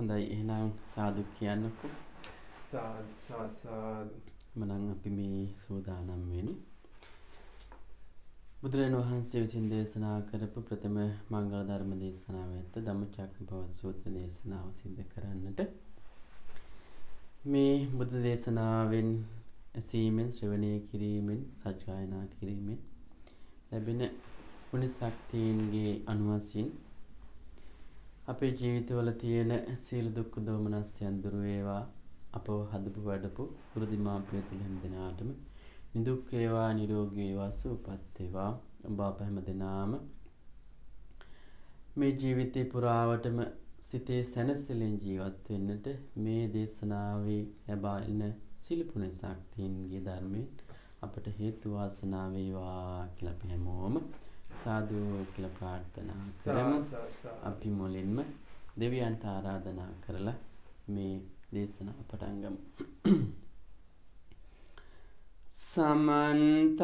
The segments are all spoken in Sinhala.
හොඳයි එහෙනම් සාදු කියන්නකෝ. සාදු. මනම් අපි මේ සූදානම් වෙන්නේ බුදුරජාණන් වහන්සේ විසින් දේශනා කරපු ප්‍රථම මංගල ධර්ම දේශනාව ඇත්ත ධම්මචක්කපවත්තන සූත්‍ර දේශනාව සිදු කරන්නට. මේ බුද්ධ දේශනාවෙන් ඇසීමෙන් ශ්‍රවණය කිරීමෙන් සජ්ජායනා කිරීමෙන් ලැබෙන පුණ්‍ය ශක්තියන්ගේ අනුවසින් අපේ ජීවිතවල තියෙන සියලු දුක් දෝමනස්යන් දුර වේවා. අපව හදපු වඩපු කුරුදිමාපිය තුල හැම දිනාටම නිදුක් වේවා නිරෝගී වේවා සුවපත් වේවා. ඔබ අප හැම දිනාම මේ ජීවිතේ පුරාවටම සිතේ සැනසෙලින් ජීවත් වෙන්නට මේ දේශනාවේ ලැබෙන සිල්පුණ ශක්තියන්ගේ ධර්මයෙන් අපට හේතු වාසනා වේවා කියලා අපි හැමෝම සාදු කියලා ප්‍රාර්ථනා කරමු. අපි මුලින්ම දෙවියන්ට ආරාධනා කරලා මේ දේශනාව පටන් ගමු. සමන්ත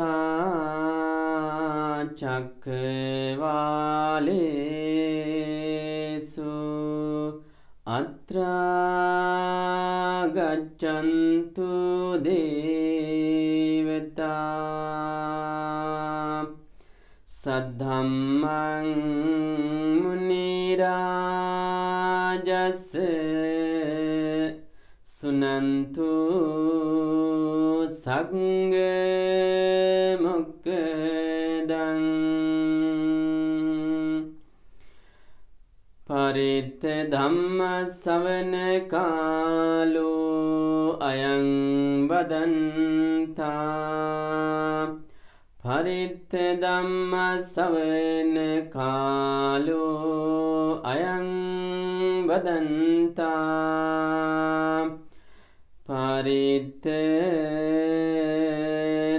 චක්කවාලේසු අත්‍රා ගච්ඡන්තු දේවතා සද්ධම්මං මුනි රාජස් සුනන්තු සංඝ මොක්ඛදං පරිත්ත ධම්ම ශ්‍රවණ කාලෝ අයං වදන්තා පරිත්ත ධම්ම ශ්‍රවණ කාලෝ අයං වදන්තා පරිත්ත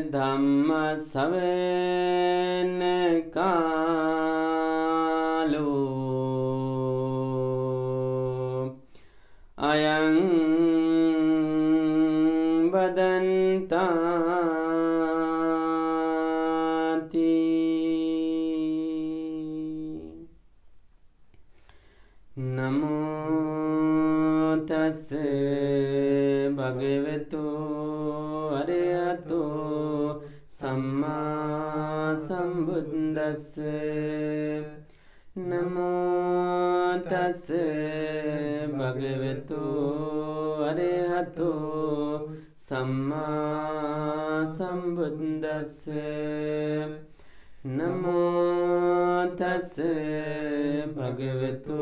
ධම්ම ශ්‍රවණ කාලෝ අයං වදන්තාති. නමෝ තස්ස භගවතු අරහතෝ සම්මා සම්බුද්දස්ස. නමෝ තස්ස භගවතු අරහතෝ සම්මා සම්බුද්දස්ස. නමෝ තස්ස භගවතු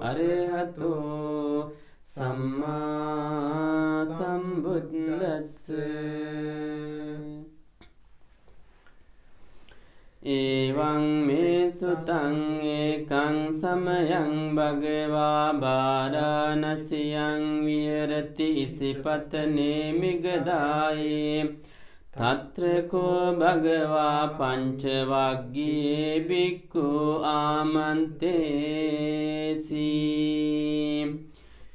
අරහතෝ සම්මා සම්බුද්දස්ස. එවං මේ සුතං ඒකං සමයං භගවා බාරාණසියං විහෙරති ඉසිපතනේ මිගදායේ තත්‍රකෝ භගවා පංච වග්ගයේ බික්ඛු ආමන්තේසි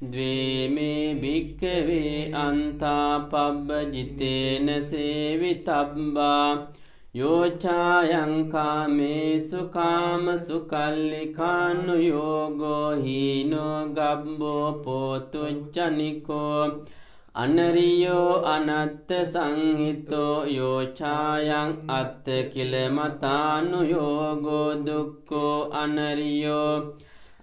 ද්වේමේ භික්ඛවේ අන්තා පබ්බජිතේන සේවිතබ්බා යෝචායං කාමේසු කාමසු කල්ලිකානු යෝගෝ හීනෝ ගබ්බෝ පෝතුච්චනිකෝ අනරියෝ අනත්ත සංහිතෝ යෝචායං අත්ත කිලමතානු යෝගෝ දුක්ඛෝ අනරියෝ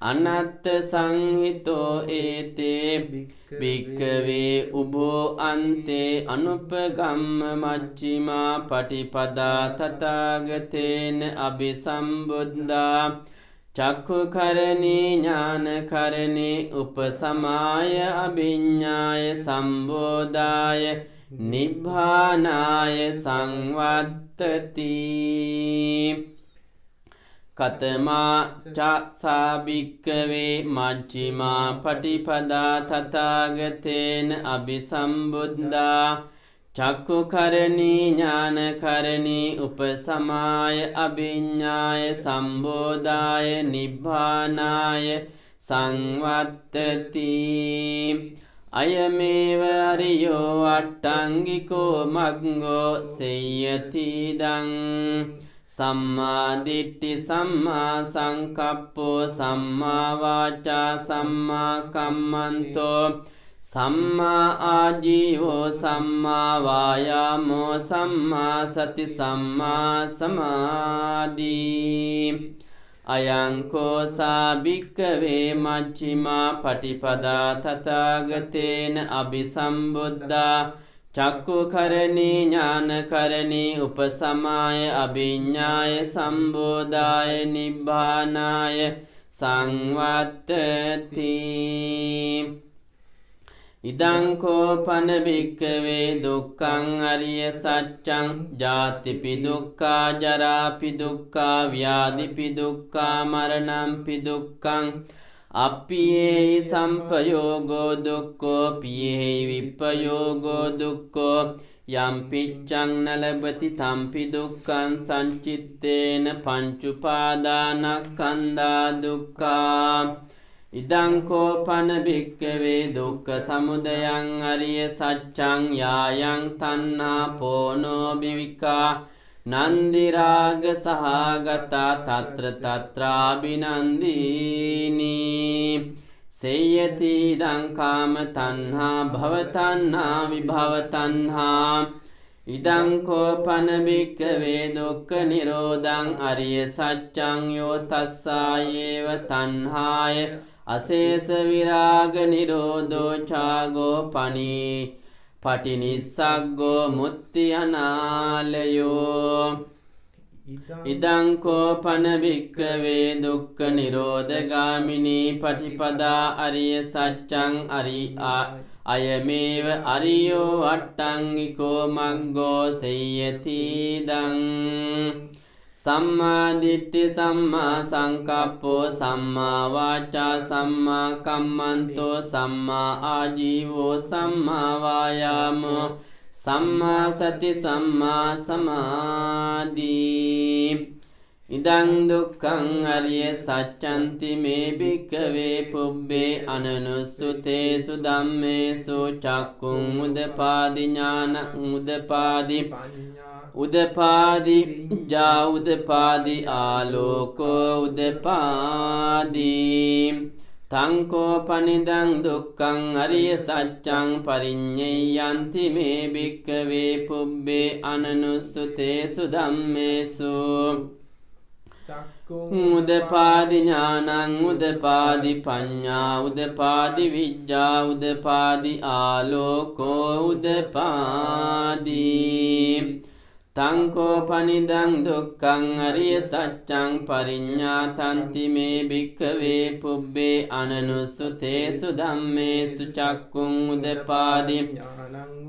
අනත්ත සංහිතෝ ඒතේ භික්ඛවේ උභෝ අන්තේ අනුපගම්ම මච්චිමා පටිපදා තථාගතේන අபிසම්බුද්ධා චක්ඛුකරණී ඥානකරණී උපසමාය අභිඤ්ඤාය සම්බෝධාය නිබ්බානාය සංවත්තති. කතමා චාසාභික්ඛවේ මජ්ක්‍ධිමා පටිපදා තථාගතේන අபிසම්බුද්ධා චක්ඛුකරණී ඥානකරණී උපසමාය අභිඤ්ඤාය සම්බෝධාය නිබ්බානාය සංවත්තති. අයමේව අරියෝ අට්ඨංගිකෝ මග්ගෝ සේයති දං සම්මා දිට්ඨි සම්මා සංකප්පෝ සම්මා වාචා සම්මා කම්මන්තෝ සම්මා ආජීවෝ සම්මා වායාමෝ සම්මා සති සම්මා සමාධි අයං කෝ සාභික්ඛවේ මච්චිමා පටිපදා තථාගතේන අபிසම්බුද්ධා චක්ඛුකරණී ඥානකරණී උපසමාය අභිඤ්ඤාය සම්බෝධාය නිබ්බානාය සංවත්තති ඉදං කෝපන භික්ඛවේ දුක්ඛං අරිය සත්‍යං ජාතිපි දුක්ඛා ජරාපි දුක්ඛා ව්‍යාධිපි දුක්ඛා මරණම්පි දුක්ඛං අප්පියේහි සම්පයෝගෝ දුක්ඛෝ පියේහි විප්පයෝගෝ දුක්ඛෝ යම් පිච්ඡං නලබති තම්පි දුක්ඛං සංචිත්තේන පංචුපාදානස්කන්ධා දුක්ඛා ඉදං කෝපන භික්ඛවේ දුක්ඛ සමුදයං අරිය සත්‍යං යායං තණ්හා පෝනෝ බිවිකා නන්දි රාග සහගතා තත්‍ර තත්‍රාබිනන්දිනි සේයති ඉදං කාම තණ්හා භව තණ්හා විභව තණ්හා ඉදං කෝපන භික්ඛවේ දුක්ඛ නිරෝධං අරිය සත්‍යං යෝ තස්සායේව තණ්හාය අශේෂ විරාග නිරෝධෝ ඡාගෝ පටිනිස්සග්ගෝ මුත්ති අනාලයෝ ඉදං කෝපන භික්ඛවේ දුක්ඛ නිරෝධගාමිනී පටිපදා අරිය සත්‍යං අයමේව අරියෝ අට්ඨංගිකෝ මග්ගෝ සේයති දං සම්මා දිට්ඨි සම්මා සංකප්පෝ සම්මා වාචා සම්මා කම්මන්තෝ සම්මා ආජීවෝ සම්මා වායාමෝ සම්මා සති සම්මා සමාධි ඉදං දුක්ඛං අරිය සත්‍යන්ති මේ භික්ඛවේ පුබ්බේ අනනුස්සුතේසු ධම්මේසු චක්ඛුං උදපාදි ඥාන උදපාදි ජා උදපාදි ආලෝකෝ උදපාදි තංකෝ පනිදං දුක්ඛං අරිය සත්‍යං පරිඤ්ඤයන්ති මේ භික්ඛවේ පුබ්බේ අනනුස්සුතේසු ධම්මේසු උදපාදි ඥානං උදපාදි පඤ්ඤා උදපාදි විඤ්ඤා උදපාදි ආලෝකෝ උදපාදි තංකෝ පනිදං දුක්ඛං අරිය සත්‍යං පරිඤ්ඤාතන්ති මේ භික්ඛවේ පුබ්බේ අනනුස්සුතේසු ධම්මේසු චක්ඛුං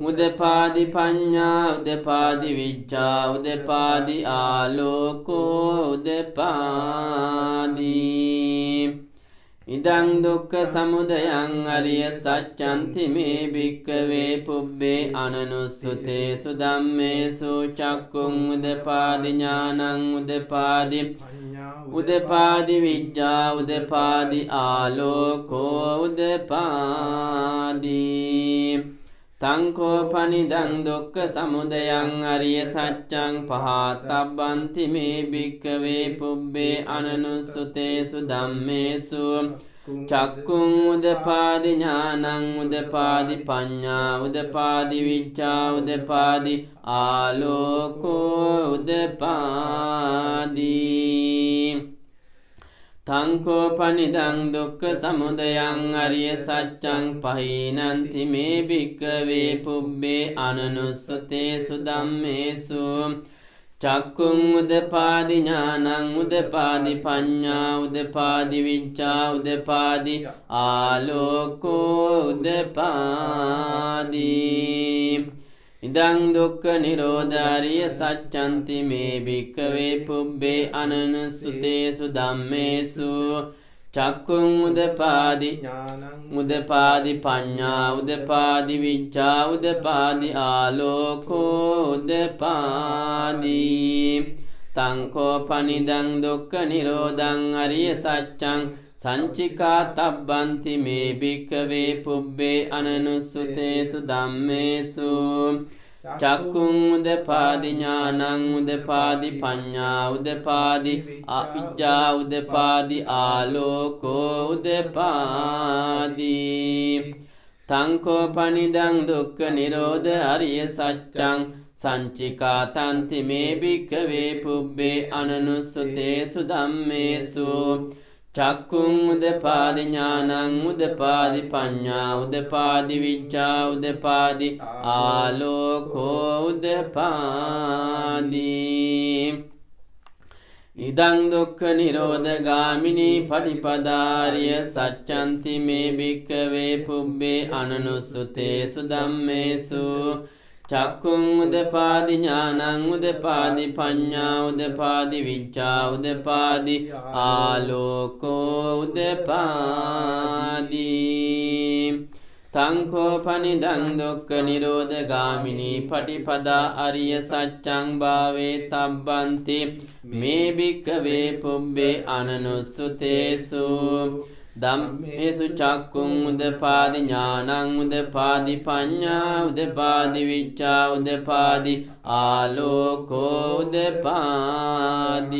උදපාදි පඤ්ඤා උදපාදි විඤ්ඤා උදපාදි ආලෝකෝ උදපාදි ඉදං දුක්ඛ සමුදයං අරිය සත්‍යන්ති මේ භික්ඛවේ පුබ්බේ අනනුස්සුතේසු ධම්මේසු චක්ඛුං උදපාදි ඥානං උදපාදි විඤ්ඤා උදපාදි ආලෝකෝ උදපාදි තංකෝ පනිදං දුක්ඛ සමුදයං අරිය සත්‍යං පහතබ්බන්ති මේ භික්ඛවේ පුබ්බේ අනනුස්සුතේසු ධම්මේසු චක්ඛුං උදපාදි ඥානං උදපාදි පඤ්ඤා උදපාදි විඤ්ඤා උදපාදි ආලෝකෝ උදපාදි තංකෝ පනිදං දුක්ඛ සමුදයං අරිය සත්‍යං පහීනන්ති මේ භික්ඛවේ පුබ්බේ අනනුස්සතේසු ධම්මේසු චක්ඛුං උදපාදි ඥානං උදපාදි පඤ්ඤා උදපාදි විඤ්ඤා උදපාදි ආලෝකෝ උදපාදි ඉදං දුක්ඛ නිරෝධාරිය සත්‍යන්ති මේ භික්ඛවේ පුබ්බේ අනනුස්සුතේසු ධම්මේසු චක්ඛුං උදපාදි උදපාදි පඤ්ඤා උදපාදි විඤ්ඤා උදපාදි ආලෝකෝ උදපාදි තංකෝ පනිදං දුක්ඛ නිරෝධං අරිය සත්‍යං සංචිකා තබ්බන්ති මේ භික්ඛවේ පුබ්බේ අනනුස්සුතේසු ධම්මේසු චක්කුං උදපාදි ඥානං උදපාදි පඤ්ඤා උදපාදි අවිජ්ජා උදපාදි ආලෝකෝ උදපාදි තංකෝ පනිදං දුක්ඛ නිරෝධ අරිය සත්‍යං සංචිකාතන්ති මේ භික්ඛවේ පුබ්බේ අනනුස්සතේසු ධම්මේසු චක්කුං උදපාදි ඥානං උදපාදි පඤ්ඤා උදපාදි විච්ඡා උදපාදි ආලෝකෝ උදපාදි ඉදං දුක්ඛ නිරෝධ ගාමිනී පටිපදාරිය සච්ඡන්ති මේ භික්ඛවේ පුබ්බේ අනනුස්සතේසු ධම්මේසු චක්කුං උදපාදි ඥානං උදපාදි පඤ්ඤා උදපාදි විච්ඡා උදපාදි ආලෝකෝ උදපාදි තංකෝ පනිදං දුක්ඛ නිරෝධ ගාමිනී පටිපදා අරිය සත්‍යං භාවේ තබ්බන්ති මේ භික්ඛවේ පුබ්බේ අනනුස්සතේසු ධම්මේසු චක්කුං උදපාදි ඥානං උදපාදි පඤ්ඤා උදපාදි විච්ඡා උදපාදි ආලෝකෝ උදපාදි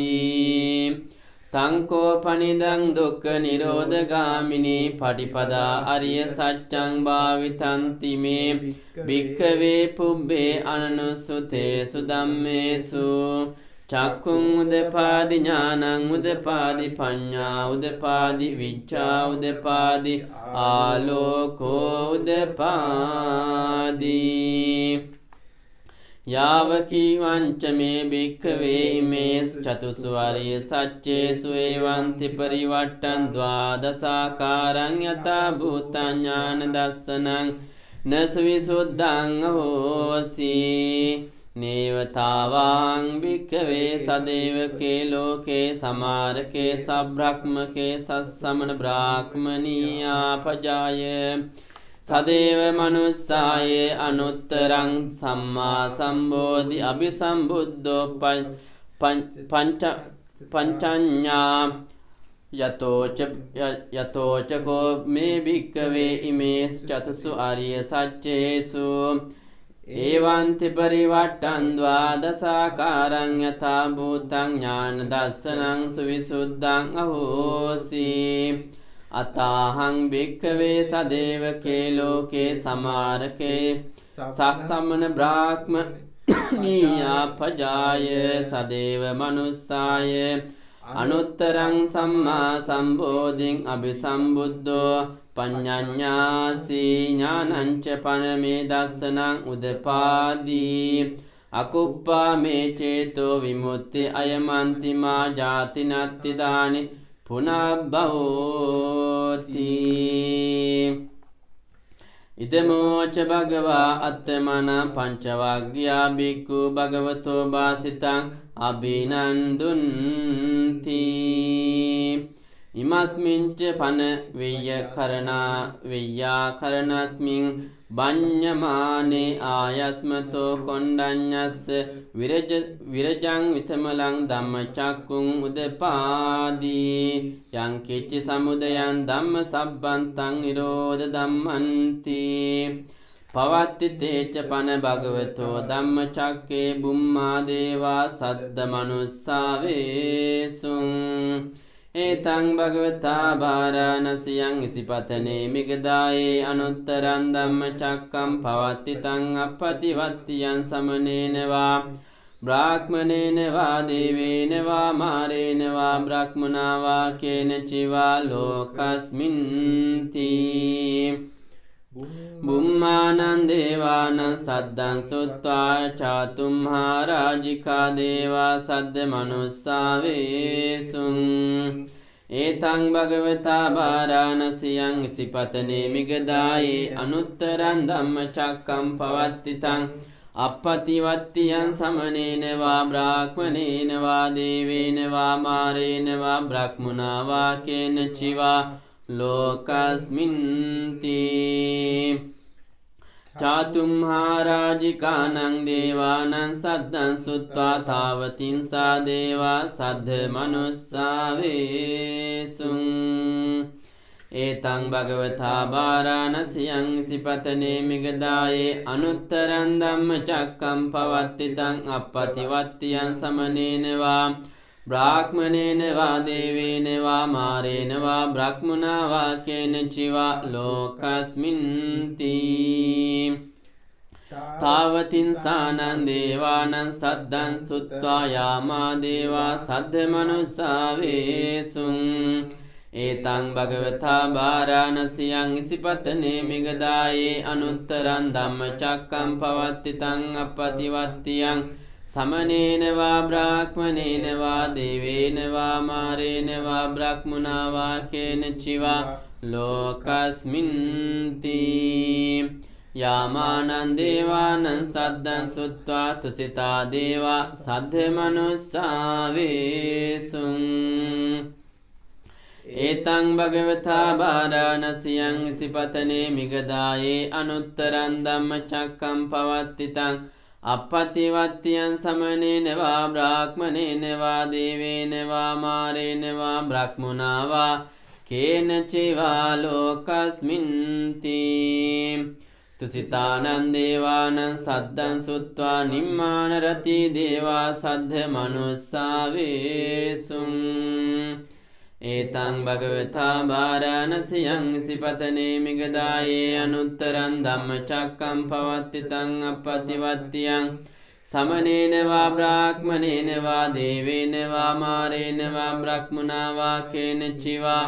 තංකෝ පනිදං දුක්ඛ නිරෝධ ගාමිනී පටිපදා අරිය සත්‍යං භාවිතන්ති මේ භික්ඛවේ පුබ්බේ අනනුස්සතේසු ධම්මේසු චක්කුං උදපාදි ඥානං උදපාදි පඤ්ඤා උදපාදි විච්ඡා උදපාදි ආලෝකෝ උදපාදි යාවකී වංච මේ භික්ඛවේ ඉමේ චතුසු අරිය සච්චේසු එවන්ති පරිවට්ටං ද්වාදසාකාරං යතා භූතං ඥාන දස්සනං නසවිසුද්ධං හෝසි නේවතාවාං භික්ඛවේ සදේවකේ ලෝකේ සමාරකේ සබ්‍රක්මකේ සස්සමන බ්‍රාහ්මනීයා පජාය සදේව මනුස්සාය අනුත්තරං සම්මා සම්බෝධි අභිසම්බුද්ධෝ පංචඤ්ඤා යතෝච කෝ මේ භික්ඛවේ ඉමේ චතුසු ආර්ය සත්‍යේසු එවන්ති පරිවට්ටං ද්වාදසාකාරං යථා භූතං ඥාන දස්සනං සුවිසුද්ධං අහෝසි අතාහං භික්ඛවේ සදේවකේ ලෝකේ සමාරකේ සස්සමන බ්‍රාහ්මනීයා පජාය සදේව මනුස්සාය අනුත්තරං සම්මා සම්බෝධිං අභිසම්බුද්ධෝ පඤ්ඤඤ්ඤාසි ඥානංච පනමේ දස්සනං උදපාදී අකුප්පා මේ චේතෝ විමුක්ති අයමන්ති මා ජාති නත්ති දානි පුනබ්බෝති ඉදමෝච භගවා අත්තමන පංචවග්ගයා බික්ඛු භගවතෝ වාසිතං අභිනන්දුන්ති ඉමස්මින්ච පන වෙය්‍යාකරණස්මින් බඤ්ඤමානේ ආයස්මතෝ කොණ්ඩඤ්ඤස්ස විරජං විතමලං ධම්මචක්කුං උදපාදී යං කිච්ච සමුදයං ධම්ම සබ්බන්තං නිරෝධ ධම්මන්ති පවත්ති තේච පන භගවතෝ ධම්මචක්කේ බුම්මා දේවා සද්ද මනුස්සාවේසුං ඒතං භගවතා භාරාණසියං ඉසිපතනේ මිගදායේ අනුත්තරං ධම්මචක්කම් පවත්ති තං අප්පතිවත්තියං සමනේන වා බ්‍රාහ්මනේන වා දේවේන වා මාරේන වා බ්‍රහ්මනා වා කේනචිවා ලෝකස්මින්ති බුම්මානං දේවානං සද්දං සුත්වා චාතුම්හා රාජිකා දේවා සද්ද මනුස්සාවේසුං ඒතං භගවතා භාරාණසියං ඉසිපතනේ මිගදායේ අනුත්තරං ධම්මචක්කම් පවත්ති තං අප්පතිවත්තියං සමනේන වා බ්‍රාහ්මනේන වා දේවේන වා මාරේන වා බ්‍රහ්මනා වා කේනචිවා ලෝකස්මින්ති චාතුම්හා රාජිකානං දේවානං සද්දං සුත්වා තාවතින්සා දේවා සද්ධ මනුස්සාවේසුං एतं भगवता वाराणस्यां सिपतने मिगदाये अनुत्तरं धम्मचक्कं पवत्तितं अपतिवत्तियं समनेन वा ब्राह्मणेन वा देवेन वा मारेण वा ब्रह्मणा वा केनचिवा लोकस्मिन्ति तावतिंसानं देवानं सद्दं सुत्वा यामा देवा सद्धमनुसावेसुं एतं भगवता वाराणस्यां सिपतने मिगदाये अनुत्तरं धम्मचक्कं पवत्तितं अपतिवत्तियं समनेन वा ब्राह्मणेन वा देवेन वा मारेण वा ब्रह्मणा वा केनचिवा लोकस्मिन्ति यामानं देवानं सद्दं सुत्वा तुसिता देवा सद्धमनुसावेसुं एतं भगवता वाराणस्यां सिपतने मिगदाये अनुत्तरं धम्मचक्कं पवत्तितं अपतिवत्तियं समनेन वा ब्राह्मणेन वा देवेन वा मारेण वा ब्रह्मणा वा केनचिवा लोकस्मिन्ति तुसितानं देवानं सद्दं सुत्वा निम्मानरति देवा सद्धमनुसावेसुं एतं भगवता वाराणस्यां सिपतने मिगदाये अनुत्तरं धम्मचक्कं पवत्तितं अपतिवत्तियं समनेन वा ब्राह्मणेन वा देवेन वा मारेण वा ब्रह्मणा वा केनचिवा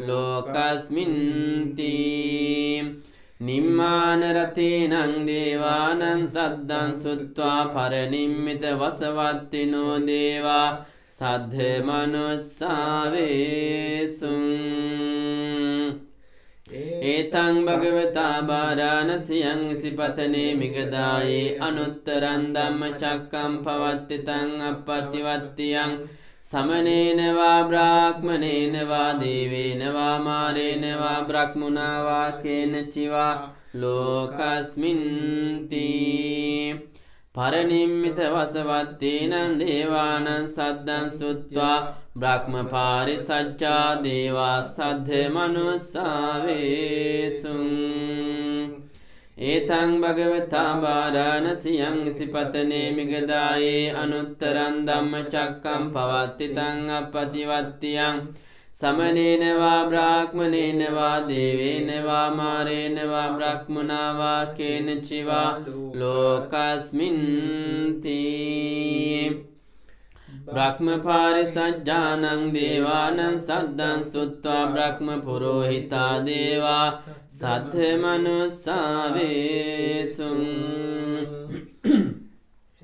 लोकस्मिन्ति निम्मानरतेनं देवानं सद्दं सुत्वा परनिम्मितवसवत्तिनो देवा सद्धमनुसावेसुं एतं भगवता वाराणस्यां सिपतने मिगदाये अनुत्तरं धम्मचक्कं पवत्तितं अपतिवत्तियं समनेन वा ब्राह्मणेन वा देवेन वा मारेण वा ब्रह्मणा वा केनचिवा लोकस्मिन्ति परनिम्मितवसवत्तिनं देवानं सद्दं सुत्वा ब्रह्मपारिसज्जा देवा सद्धमनुसावेसुं एतं भगवता वाराणस्यां सिपतने मिगदाये अनुत्तरं धम्मचक्कं पवत्तितं अपतिवत्तियं समनेन वा ब्राह्मणेन वा देवेन वा मारेण वा ब्रह्मणा वा केनचिवा लोकस्मिन्ति ब्रह्मपारिसज्जानं देवानं सद्दं सुत्वा ब्रह्मपुरोहिता देवा सद्धमनुसावेसुं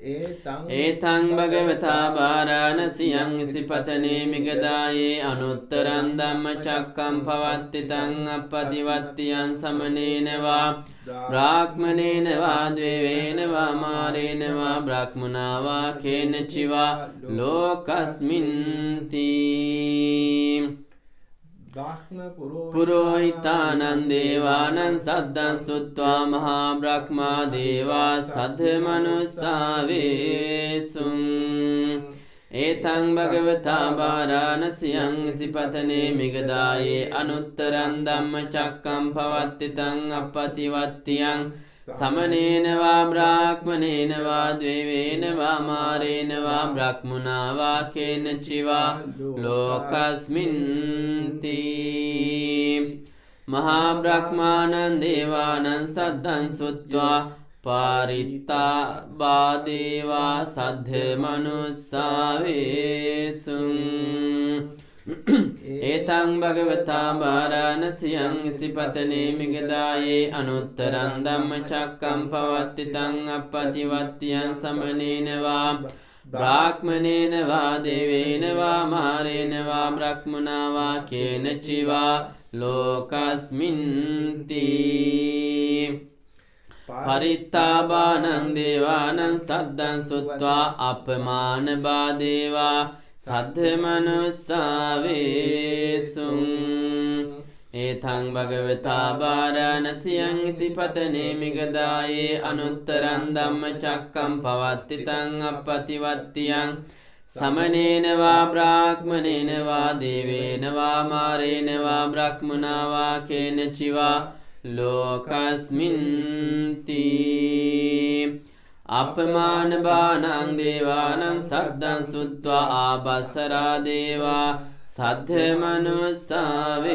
एतं भगवता वाराणस्यां सिपतने मिगदाये अनुत्तरं धम्मचक्कं पवत्तितं अपतिवत्तियं समनेन वा ब्राह्मणेन वा देवेन वा मारेण वा ब्रह्मणा वा केनचिवा लोकस्मिन्ति पुरोहितानं देवानं सद्दं सुत्वा महाब्रह्मा देवा सद्धमनुसावेसुं एतं भगवता वाराणस्यां सिपतने मिगदाये अनुत्तरं धम्मचक्कं पवत्तितं अपतिवत्तियं समनेन वा ब्राह्मणेन वा देवेन वा मारेण वा ब्रह्मणा वा केनचिवा लोकस्मिन्ति महाब्रह्मानं देवानं सद्दं सुत्वा पारिता वा देवा सद्धमनुसावेसुं एतं भगवता वाराणस्यां सिपतने मिगदाये अनुत्तरं धम्मचक्कं पवत्तितं अपतिवत्तियं समनेन वा ब्राह्मणेन वा देवेन वा मारेण वा ब्रह्मणा वा केनचिवा लोकस्मिन्ति परित्ताबानं देवानं सद्दं सुत्वा अपमानबा देवा सद्धमनुसावेसुं एतं भगवता वाराणस्यां सिपतने मिगदाये अनुत्तरं धम्मचक्कं पवत्तितं अपतिवत्तियं समनेन वा ब्राह्मणेन वा देवेन वा मारेण वा ब्रह्मणा वा केनचिवा लोकस्मिन्ति අපමාන බානං දේවානං සද්දං සුත්වා ආබස්සරා දේවා සද්ධ මනුස්සාවේසුං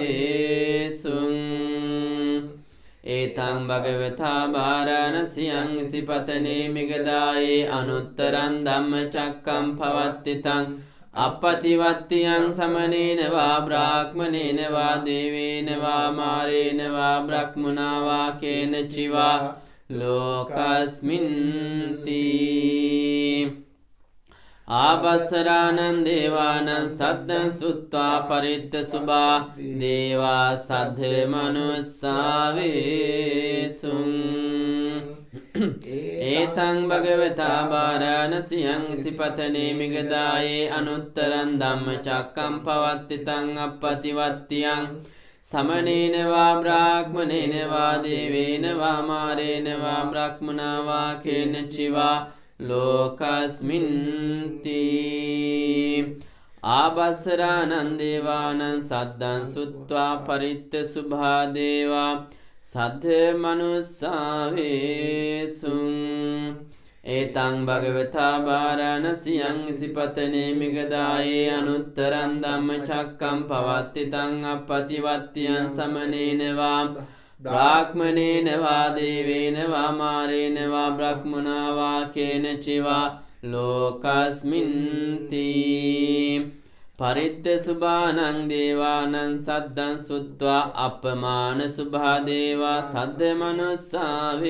ඒතං භගවතා වාරාණසියං සිපතනේ මිගදායේ අනුත්තරං ධම්මචක්කම් පවත්තිතං අපපතිවත්තියං සමනේන වා බ්‍රාහ්මනේන වා දේවේන වා මාරේන වා බ්‍රහ්මනා වා කේනචිවා लोकस्मिन्ति आबसरानं देवानं सद्दं सुत्वा परित्त सुबा देवा सद्ध मनुस्सावेसुं एतं भगवता वाराणस्यं सिपतने मिगदाये अनुत्तरं धम्मचक्कं पवत्तितं अपपतिवत्तियं समनेन वा ब्राह्मणेन वा देवेन वा मारेण वा ब्रह्मणा वा केनचिवा लोकस्मिन्ति आबसरानं देवानं सद्दं सुत्वा परित्त सुभा देवा सद्ध मनुस्सावेसुं एतं भगवता वाराणस्यं सिपतने मिगदाये अनुत्तरं धम्मचक्कं पवत्तितं अपपतिवत्तियं समनेन वा ब्राह्मणेन वा देवेन वा मारेण वा ब्रह्मणा वा केनचिवा लोकस्मिन्ति परित्त सुबानं देवानं सद्दं सुत्वा अपमान सुभा देवा सद्ध मनुस्सावेसुं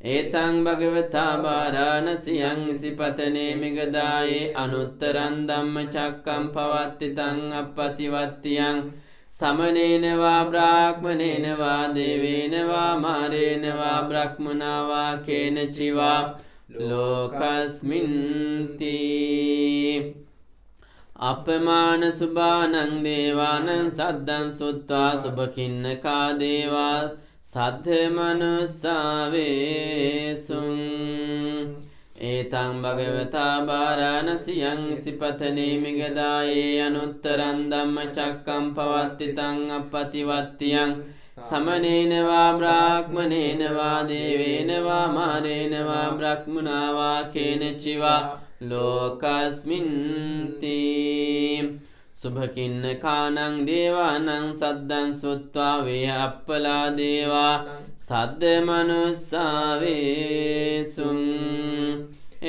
एतं भगवता वाराणस्यं सिपतने मिगदाये अनुत्तरं धम्मचक्कं पवत्तितं अपपतिवत्तियं समनेन वा ब्राह्मणेन वा देवेन वा मारेण वा ब्रह्मणा वा केनचिवा लोकस्मिन्ति अपमान सुबानं देवानं सद्दं सुत्वा सुभखिन्नका देवा सद्ध मनुस्सावेसुं एतं भगवता वाराणस्यं सिपतने मिगदाये अनुत्तरं धम्मचक्कं पवत्तितं अपपतिवत्तियं समनेन वा ब्राह्मणेन वा देवेन वा मारेण वा ब्रह्मणा वा केनचिवा लोकस्मिन्ति सुभकिन्नकानं देवानं सद्दं सुत्वा वे अपला देवा सद्ध मनुस्सावेसुं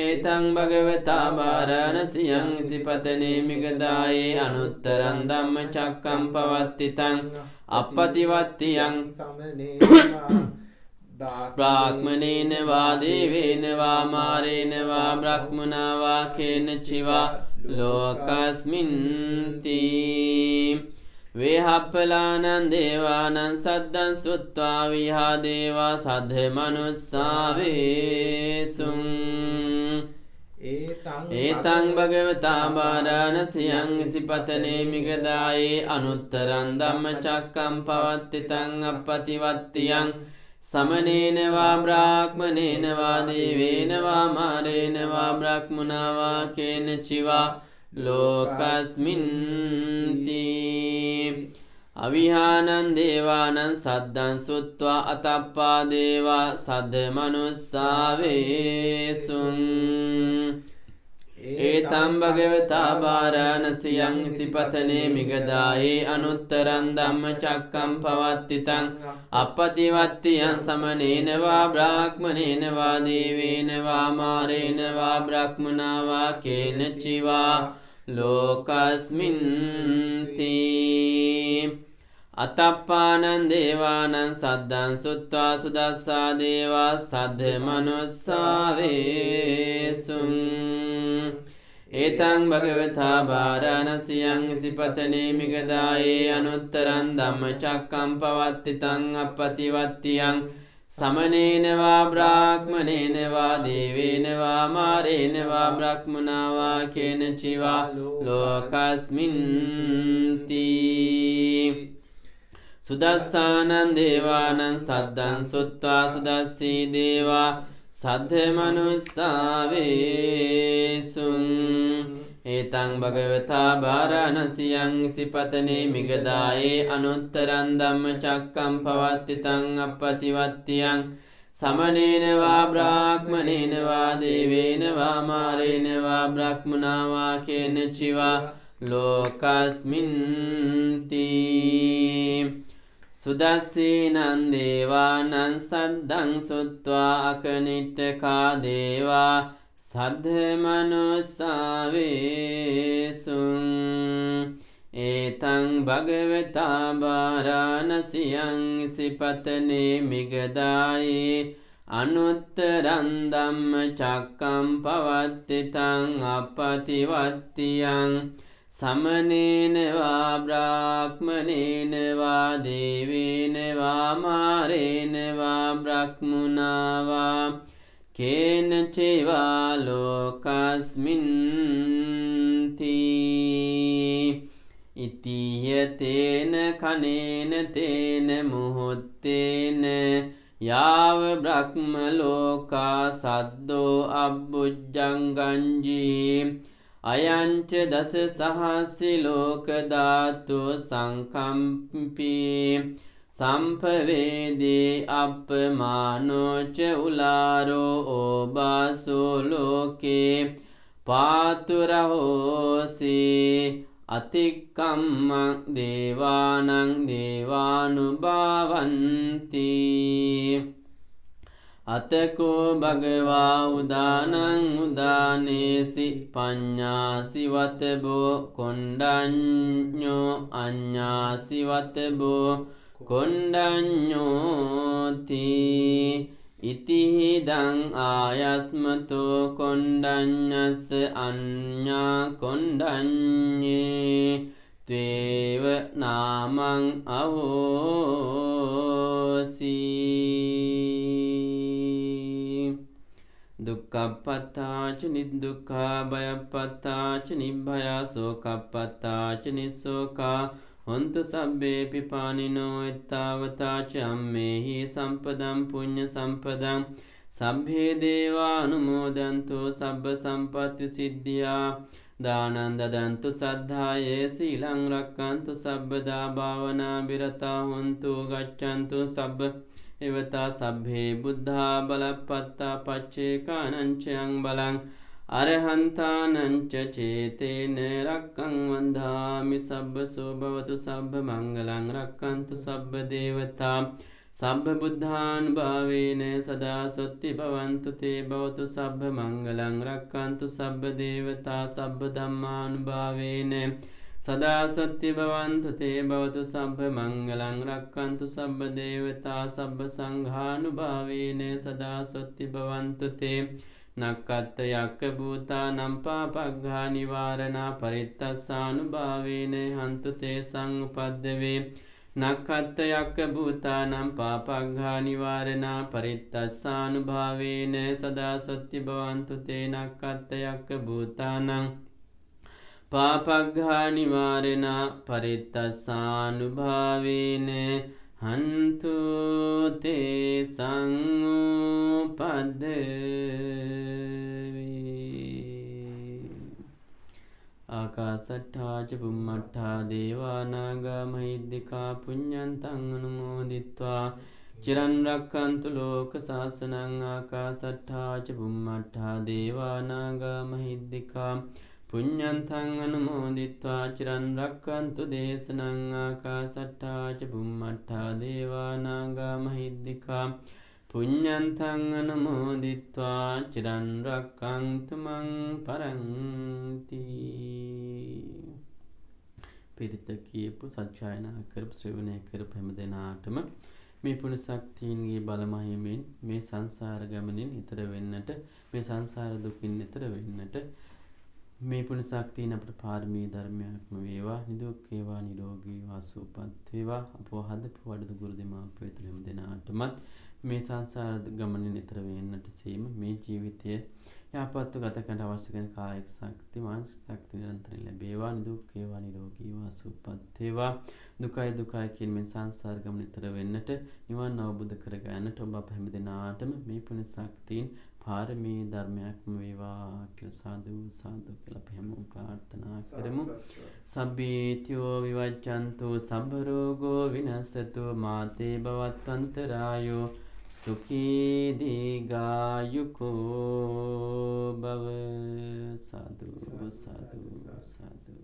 एतं भगवता वाराणस्यं सिपतने मिगदाये अनुत्तरं धम्मचक्कं पवत्तितं अपपतिवत्तियं ब्राह्मणेन वा देवेन वा मारेण वा ब्रह्मणा वा केनचिवा लोकस्मिन्ति वेहप्पलानं देवानं सद्दं सुत्वा विहा देवा सद्ध मनुस्सावेसुं एतं भगवता वाराणस्यं सिपतने मिगदाये अनुत्तरं धम्मचक्कं पवत्तितं अपपतिवत्तियं समनेन वा ब्राह्मणेन वा देवेन वा मारेण वा ब्रह्मणा वा केनचिवा लोकस्मिन्ति अविहानं देवानं सद्दं सुत्वा अतप्पा देवा सद्ध मनुस्सावेसुं एतं भगवता वाराणस्यं सिपतने मिगदाये अनुत्तरं धम्मचक्कं पवत्तितं अपपतिवत्तियं समनेन वा ब्राह्मणेन वा देवेन वा मारेण वा ब्रह्मणा वा केनचिवा लोकस्मिन्ति अतप्पानं देवानं सद्दं सुत्वा सुदस्सा देवा सद्ध मनुस्सावेसुं एतं भगवता वाराणस्यं सिपतने मिगदाये अनुत्तरं धम्मचक्कं पवत्तितं अपपतिवत्तियं समनेन वा ब्राह्मणेन वा देवेन वा मारेण वा ब्रह्मणा वा केनचिवा लोकस्मिन्ति सुदस्सानं देवानं सद्दं सुत्वा सुदस्सी देवा සද්ධමනුස්සාවේසුං ඒතං භගවතා භාරාණසියං සිපතනේ මිගදායේ අනුත්තරං ධම්මචක්කම් පවත්තිතං අප්පතිවත්තියං සමනේන වා බ්‍රාහ්මනේන වා දේවේන වා මාරේන වා බ්‍රහ්මනා වා කේන චිවා ලෝකස්මින්ති සුදස්සීනං දේවානං සද්දං සුත්වා අකනිට්ඨකා දේවා සද්ධමනුස්සාවේසුං ඒතං භගවතා භාරාණසියං සිපතනේ මිගදායේ අනුත්තරං ධම්මචක්කම් පවත්තිතං අප්පතිවත්තියං සමනේන වා බ්‍රාහ්මනේන වා දේවේන වා මාරේන වා බ්‍රහ්මනා වා කේන චේවා ලෝකස්මින්ති ඉතියතේන කනේන තේන මුහොත්තේන යාව බ්‍රහ්ම ලෝකා සද්දෝ අබ්බුජ්ජංගංජී අයංච දස සහස්සි ලෝක ධාතු සංකම්පී සම්පවේදී අප්පමානෝච උලාරෝ ඕබාසෝ ලෝකේ පාතුරහෝසි අතික්කම්මක් දේවානං දේවානුභාවන්ති අතකෝ භගවා උදානං උදානේසි පඤ්ඤාසිවතබෝ කොණ්ඩඤ්ඤෝ අඤ්ඤාසිවතබෝ කොණ්ඩඤ්ඤෝති ඉතිහිදං ආයස්මතෝ කොණ්ඩඤ්ඤස්ස අඤ්ඤා කොණ්ඩඤ්ඤේ ත්වේව නාමං අවෝසි දුක්ඛප්පත්තාච නිදුක්ඛා භයප්පත්තාච නිබ්භයා සෝකප්පත්තාච නිස්සෝකා හොන්තු සබ්බේපි පානිනෝ එත්තාවතාච අම්මේහි සම්පදම් පුඤ්ඤ සම්පදං සබ්බේ දේවා අනුමෝදන්තෝ සබ්බ සම්පත්ති සිද්ධියා දානං දදන්තු සද්ධායේ සීලං රක්ඛන්තු සබ්බදා භාවනා විරතා හොන්තු ගච්ඡන්තු සබ්බ එවතා සබ්බේ බුද්ධා බලප්පත්තා පච්චේකානංචයං බලං අරහන්තානංච චේතේන රක්ඛං වන්දාමි සබ්බසෝ භවතු සබ්බ මංගලං රක්ඛන්තු සබ්බ දේවතා සබ්බ බුද්ධානුභාවේන සදා සොත්ති භවන්තු තේ භවතු සබ්බ මංගලං රක්ඛන්තු සබ්බ දේවතා සබ්බ ධම්මානුභාවේන සදා සත්‍ය භවන්තු තේ භවතු සබ්බ මංගලං රක්ඛන්තු සබ්බ දේවතා සබ්බ සංඝානුභාවේන සදා සත්‍ය භවන්තු තේ නක්කත්ත යක්ක භූතානම් පාපග්ඝා නිවාරණා පරිත්තස්සානුභාවේන හන්තු තේ සංඋපද්දවේ නක්කත්ත යක්ක භූතානම් පාපග්ඝා නිවාරණා පරිත්තස්සානුභාවේන සදා සත්‍ය භවන්තු තේ නක්කත්ත යක්ක භූතානම් පාපග්ඝා නිවාරණා පරිත්තස්සානුභාවේන හන්තු තේ සංඋපද්දවේ ආකාසට්ඨා ච බුම්මට්ඨා දේවා නාග මහිද්దికා පුඤ්ඤන්තං අනුමෝදිත්වා චිරන් රක්ඛන්තු ලෝක සාසනං ආකාසට්ඨා ච බුම්මට්ඨා දේවා නාග මහිද්దికා පුඤ්ඤන්තං අනුමෝදිත්වා චිරන් රක්ඛන්තු දේශනං ආකාසට්ඨා ච බුම්මට්ඨා දේවා නාග මහිද්దికා පුඤ්ඤන්තං අනුමෝදිත්වා චිරන් රක්ඛන්තු මං පරන්ති. පිරිත කියපු සත්‍යයනා කරපු ශ්‍රවණය කරපු හැම දෙනාටම මේ පුණ්‍ය ශක්තියින්ගේ බල මහිමෙන් මේ සංසාර ගමනින් ඈතර වෙන්නට, මේ සංසාර දුකින් ඈතර වෙන්නට මේ පුණ්‍ය ශක්තියන අපට පාරමී ධර්මයක්ම වේවා. නිදුක් වේවා, නිරෝගී වේවා, සුවපත් වේවා. අපව හදපු වඩු ගුරු දෙමාපියෝ තුළ හැම දෙනාටමත් මේ සංසාර ගමනින් ඈතර වෙන්නට සීම මේ ජීවිතය යහපත්ව ගත කරන්න අවශ්‍ය කරන කායික ශක්තිය, මානසික ශක්තිය නිරන්තරයෙන් ලැබේවා. නිදුක් වේවා, නිරෝගී වේවා, සුවපත් වේවා. දුකයි දුකයි කියන මේ සංසාර ගමන ඈතර වෙන්නට, නිවන් අවබෝධ කර ගන්නට ඔබ අප හැම දෙනාටම මේ පුණ්‍ය ශක්තියින් පාරමී ධර්මයක්ම වේවා කියලා සාදු සාදු කියලා අපි හැමෝම ප්‍රාර්ථනා කරමු. සබ්බීතියෝ විවජ්ජන්තු සබ්බ රෝගෝ විනස්සතු මාතේ භවත්වන්තරායෝ සුඛී දීඝායුකෝ භව. සාදු සාදු සාදු.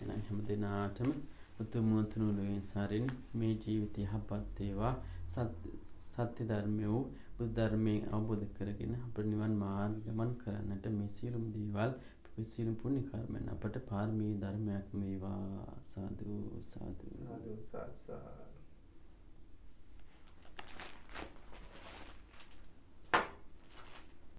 එහෙනම් හැම දිනාටම උතුම් තුනුලෙන් සාරින් මේ ජීවිතය යහපත් වේවා. සත්‍ය ධර්මය වූ බුදු ධර්මයෙන් අවබෝධ කරගෙන අපේ නිවන් මාර්ග ගමන් කරන්නට මේ සියලුම දේවල් සියලුම පුණ්‍ය කර්මයන් අපට පාරමී ධර්මයක් වේවා. සාදු සාදු. සාදු සාදු.